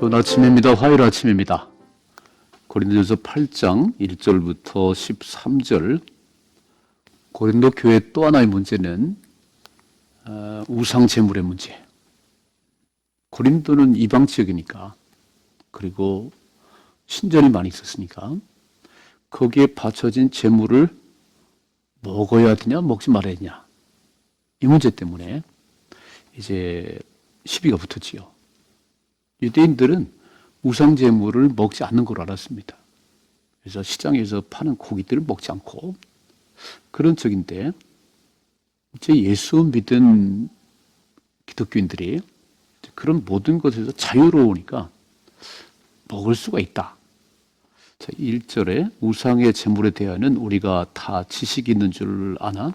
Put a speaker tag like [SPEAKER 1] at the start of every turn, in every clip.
[SPEAKER 1] 좋은 아침입니다. 화요일 아침입니다. 고린도전서 8장 1절부터 13절. 고린도 교회 또 하나의 문제는 우상 제물의 문제. 고린도는 이방 지역이니까, 그리고 신전이 많이 있었으니까 거기에 바쳐진 제물을 먹어야 되냐 먹지 말아야 되냐, 이 문제 때문에 이제 시비가 붙었지요. 유대인들은 우상 제물을 먹지 않는 걸 알았습니다. 그래서 시장에서 파는 고기들을 먹지 않고, 그런 적인데 이제 예수 믿은 기독교인들이 그런 모든 것에서 자유로우니까 먹을 수가 있다. 자, 1절에 우상의 제물에 대하여는 우리가 다 지식이 있는 줄 아나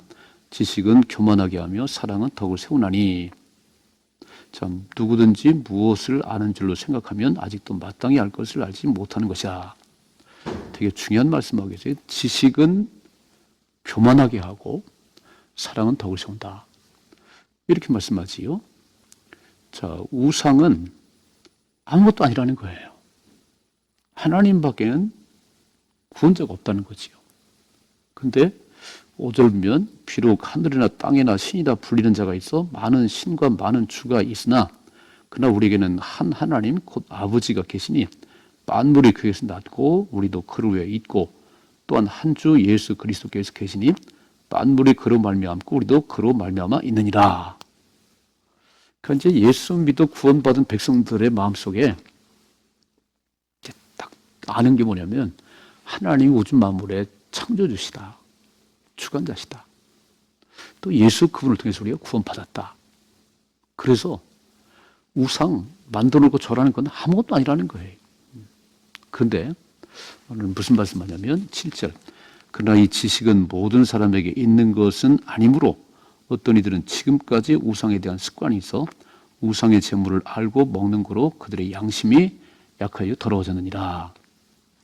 [SPEAKER 1] 지식은 교만하게 하며 사랑은 덕을 세우나니. 참, 누구든지 무엇을 아는 줄로 생각하면 아직도 마땅히 알 것을 알지 못하는 것이야. 되게 중요한 말씀하고 계세요. 지식은 교만하게 하고 사랑은 덕을 세운다, 이렇게 말씀하지요. 자, 우상은 아무것도 아니라는 거예요. 하나님 밖에는 구원자가 없다는 거지요. 근데 5절 보면 비록 하늘이나 땅이나 신이다 불리는 자가 있어 많은 신과 많은 주가 있으나 그러나 우리에게는 한 하나님 곧 아버지가 계시니 만물이 그에서 났고 우리도 그로 위에 있고 또한 한 주 예수 그리스도께서 계시니 만물이 그로 말미암고 우리도 그로 말미암아 있느니라. 그러니까 이제 예수 믿어 구원받은 백성들의 마음속에 이제 딱 아는 게 뭐냐면 하나님 우주 만물의 창조주시다, 주관자시다. 또 예수 그분을 통해서 우리가 구원받았다. 그래서 우상 만들어 놓고 절하는 건 아무것도 아니라는 거예요. 그런데 오늘 무슨 말씀하냐면 7절. 그러나 이 지식은 모든 사람에게 있는 것은 아니므로 어떤 이들은 지금까지 우상에 대한 습관이 있어 우상의 제물을 알고 먹는 거로 그들의 양심이 약하여 더러워졌느니라.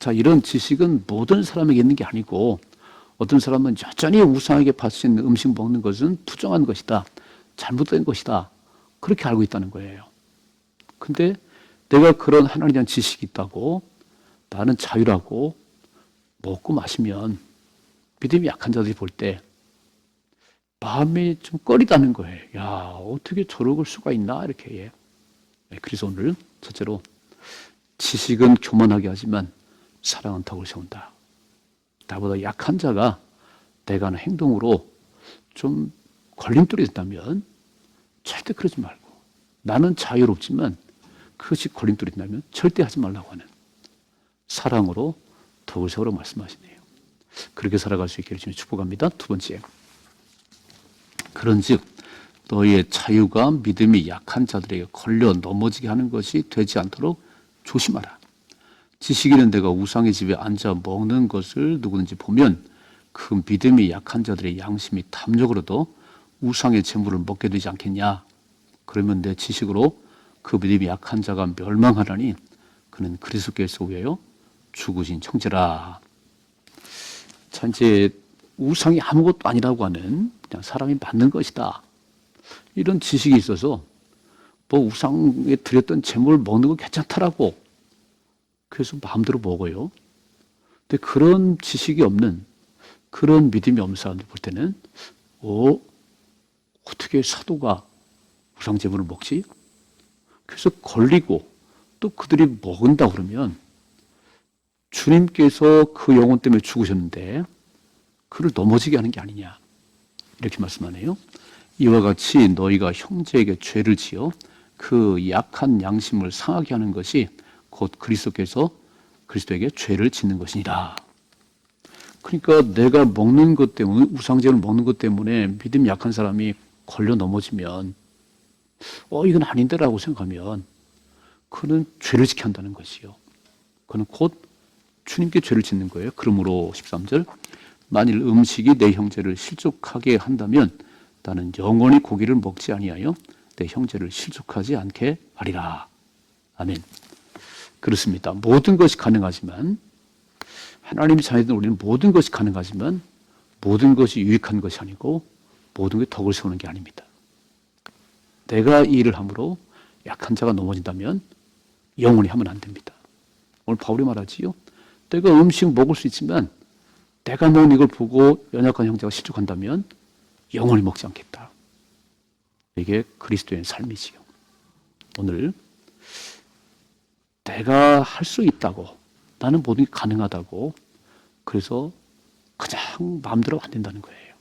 [SPEAKER 1] 자, 이런 지식은 모든 사람에게 있는 게 아니고 어떤 사람은 여전히 우상에게 바친 음식 먹는 것은 부정한 것이다, 잘못된 것이다, 그렇게 알고 있다는 거예요. 근데 내가 그런 하나님에 대한 지식이 있다고 나는 자유라고 먹고 마시면 믿음이 약한 자들이 볼 때 마음이 좀 꺼리다는 거예요. 야, 어떻게 저럴 수가 있나, 이렇게. 그래서 오늘 첫째로 지식은 교만하게 하지만 사랑은 덕을 세운다. 나보다 약한 자가 내가 하는 행동으로 좀 걸림돌이 된다면 절대 그러지 말고, 나는 자유롭지만 그것이 걸림돌이 된다면 절대 하지 말라고 하는 사랑으로 덕을 세우라고 말씀하시네요. 그렇게 살아갈 수 있기를 주님 축복합니다. 두 번째, 그런즉 너희의 자유가 믿음이 약한 자들에게 걸려 넘어지게 하는 것이 되지 않도록 조심하라. 지식인은 내가 우상의 집에 앉아 먹는 것을 누구든지 보면 그 믿음이 약한 자들의 양심이 탐욕으로도 우상의 제물을 먹게 되지 않겠냐. 그러면 내 지식으로 그 믿음이 약한 자가 멸망하라니 그는 그리스도께서 위하여 죽으신 형제라. 자, 이제 우상이 아무것도 아니라고 하는 그냥 사람이 맞는 것이다, 이런 지식이 있어서 뭐 우상에 드렸던 제물을 먹는 거 괜찮다라고 그래서 마음대로 먹어요. 근데 그런 지식이 없는, 그런 믿음이 없는 사람들 볼 때는 어떻게 사도가 우상 제물을 먹지? 그래서 걸리고 또 그들이 먹은다 그러면 주님께서 그 영혼 때문에 죽으셨는데 그를 넘어지게 하는 게 아니냐, 이렇게 말씀하네요. 이와 같이 너희가 형제에게 죄를 지어 그 약한 양심을 상하게 하는 것이 곧 그리스도께서 그리스도에게 죄를 짓는 것이니라. 그러니까 내가 먹는 것 때문에, 우상제를 먹는 것 때문에 믿음이 약한 사람이 걸려 넘어지면 이건 아닌데라고 생각하면 그는 죄를 지게 한다는 것이요. 그는 곧 주님께 죄를 짓는 거예요. 그러므로 13절, 만일 음식이 내 형제를 실족하게 한다면 나는 영원히 고기를 먹지 아니하여 내 형제를 실족하지 않게 하리라. 아멘. 그렇습니다. 모든 것이 가능하지만, 하나님이 자녀된 우리는 모든 것이 가능하지만 모든 것이 유익한 것이 아니고 모든 게 덕을 세우는 게 아닙니다. 내가 이 일을 함으로 약한 자가 넘어진다면 영원히 하면 안 됩니다. 오늘 바울이 말하지요. 내가 음식 먹을 수 있지만 내가 먹는 이걸 보고 연약한 형제가 실족한다면 영원히 먹지 않겠다. 이게 그리스도의 삶이지요. 오늘 내가 할 수 있다고, 나는 모든 게 가능하다고, 그래서 그냥 마음대로 안 된다는 거예요.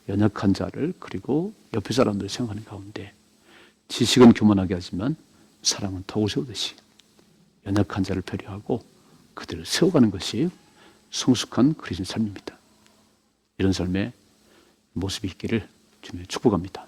[SPEAKER 1] 연약한 자를, 그리고 옆에 사람들을 생각하는 가운데 지식은 교만하게 하지만 사랑은 덕을 세우듯이 연약한 자를 배려하고 그들을 세워가는 것이 성숙한 그리스도의 삶입니다. 이런 삶의 모습이 있기를 주님의 축복합니다.